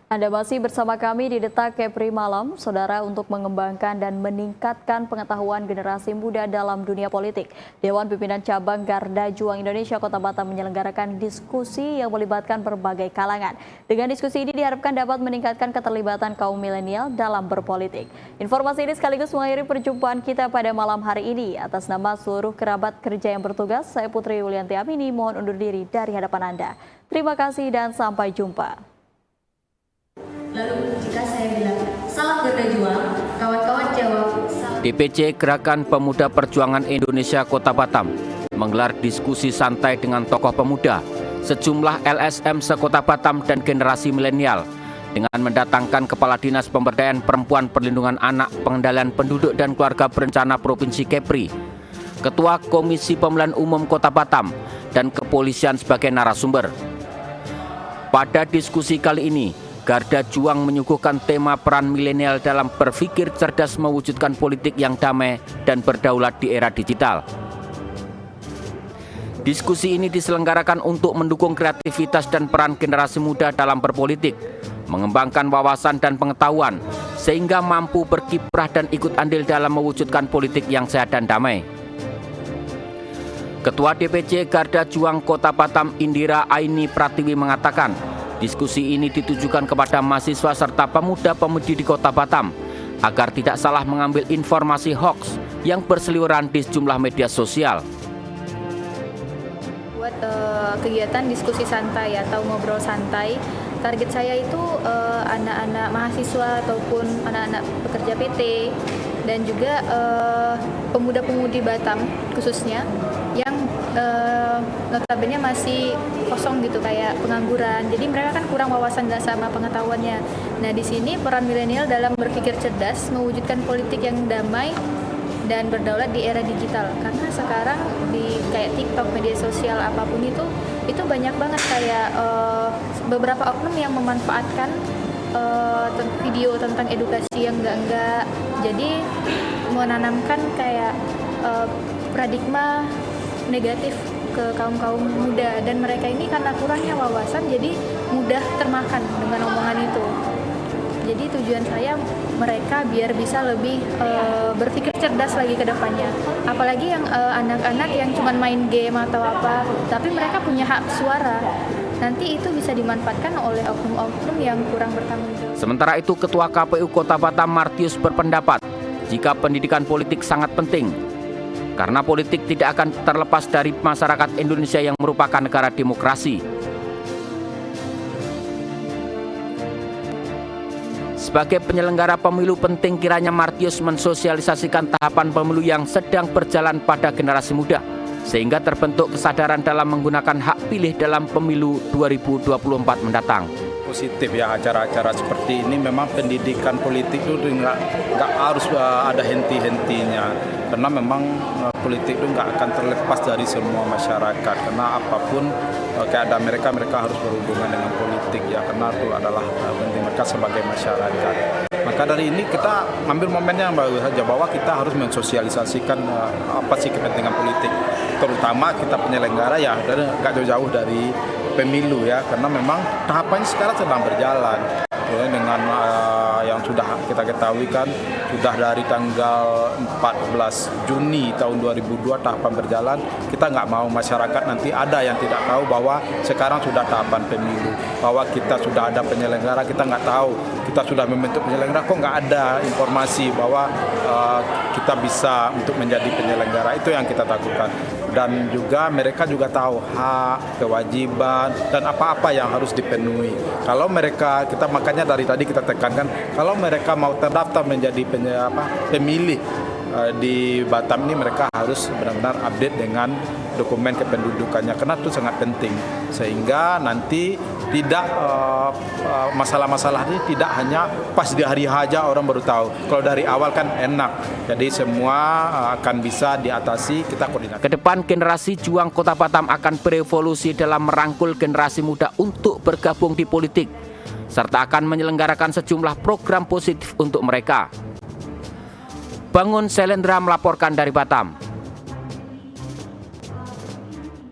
Anda masih bersama kami di Detak Kepri Malam, Saudara, untuk mengembangkan dan meningkatkan pengetahuan generasi muda dalam dunia politik. Dewan Pimpinan Cabang Garda Juang Indonesia Kota Batam menyelenggarakan diskusi yang melibatkan berbagai kalangan. Dengan diskusi ini diharapkan dapat meningkatkan keterlibatan kaum milenial dalam berpolitik. Informasi ini sekaligus mengakhiri perjumpaan kita pada malam hari ini. Atas nama seluruh kerabat kerja yang bertugas, saya Putri Yulianti Amini mohon undur diri dari hadapan Anda. Terima kasih dan sampai jumpa. Lalu jika saya bilang, salam Garda Juang, kawan-kawan jawab, salam. DPC Gerakan Pemuda Perjuangan Indonesia Kota Batam menggelar diskusi santai dengan tokoh pemuda, sejumlah LSM sekota Batam dan generasi milenial dengan mendatangkan Kepala Dinas Pemberdayaan Perempuan, Perlindungan Anak, Pengendalian Penduduk dan Keluarga Berencana Provinsi Kepri, Ketua Komisi Pemilihan Umum Kota Batam, dan kepolisian sebagai narasumber. Pada diskusi kali ini, Garda Juang menyuguhkan tema peran milenial dalam berpikir cerdas mewujudkan politik yang damai dan berdaulat di era digital. Diskusi ini diselenggarakan untuk mendukung kreativitas dan peran generasi muda dalam berpolitik, mengembangkan wawasan dan pengetahuan, sehingga mampu berkiprah dan ikut andil dalam mewujudkan politik yang sehat dan damai. Ketua DPC Garda Juang Kota Batam Indira Aini Pratiwi mengatakan, diskusi ini ditujukan kepada mahasiswa serta pemuda-pemudi di Kota Batam agar tidak salah mengambil informasi hoax yang berseliweran di sejumlah media sosial. Buat kegiatan diskusi santai atau ngobrol santai, target saya itu anak-anak mahasiswa ataupun anak-anak pekerja PT dan juga pemuda-pemudi Batam khususnya yang notabene masih kosong gitu, kayak pengangguran. Jadi mereka kan kurang wawasan dan sama pengetahuannya. Nah, di sini peran milenial dalam berpikir cerdas mewujudkan politik yang damai dan berdaulat di era digital. Karena sekarang di kayak TikTok, media sosial apapun itu banyak banget kayak beberapa oknum yang memanfaatkan video tentang edukasi yang enggak. Jadi menanamkan kayak paradigma negatif ke kaum muda, dan mereka ini karena kurangnya wawasan jadi mudah termakan dengan omongan itu. Jadi tujuan saya mereka biar bisa lebih berpikir cerdas lagi ke depannya. Apalagi yang anak-anak yang cuma main game atau apa, tapi mereka punya hak suara. Nanti itu bisa dimanfaatkan oleh oknum-oknum yang kurang bertanggung jawab. Sementara itu, Ketua KPU Kota Batam Martius berpendapat jika pendidikan politik sangat penting, karena politik tidak akan terlepas dari masyarakat Indonesia yang merupakan negara demokrasi. Sebagai penyelenggara pemilu, penting kiranya Martius mensosialisasikan tahapan pemilu yang sedang berjalan pada generasi muda, sehingga terbentuk kesadaran dalam menggunakan hak pilih dalam pemilu 2024 mendatang. Positif ya, acara-acara seperti ini memang pendidikan politik itu nggak harus ada henti-hentinya, karena memang politik itu nggak akan terlepas dari semua masyarakat, karena apapun keadaan mereka harus berhubungan dengan politik ya, karena itu adalah penting mereka sebagai masyarakat. Maka dari ini kita ambil momennya yang bagus saja, bahwa kita harus mensosialisasikan apa sih kepentingan politik, terutama kita penyelenggara ya nggak jauh-jauh dari pemilu ya, karena memang tahapannya sekarang sedang berjalan ya, dengan yang sudah kita ketahui kan sudah dari tanggal 14 Juni tahun 2002 tahapan berjalan. Kita nggak mau masyarakat nanti ada yang tidak tahu bahwa sekarang sudah tahapan pemilu, bahwa kita sudah ada penyelenggara, kita nggak tahu, kita sudah membentuk penyelenggara kok nggak ada informasi bahwa kita bisa untuk menjadi penyelenggara. Itu yang kita takutkan. Dan juga mereka juga tahu hak, kewajiban, dan apa-apa yang harus dipenuhi. Kalau mereka, makanya dari tadi kita tekankan, kalau mereka mau terdaftar menjadi pemilih di Batam ini, mereka harus benar-benar update dengan dokumen kependudukannya, karena itu sangat penting, sehingga nanti tidak masalah-masalah ini tidak hanya pas di hari haja orang baru tahu. Kalau dari awal kan enak, jadi semua akan bisa diatasi, kita koordinasi. Kedepan generasi Juang Kota Batam akan berevolusi dalam merangkul generasi muda untuk bergabung di politik, serta akan menyelenggarakan sejumlah program positif untuk mereka. Bangun Selendra melaporkan dari Batam.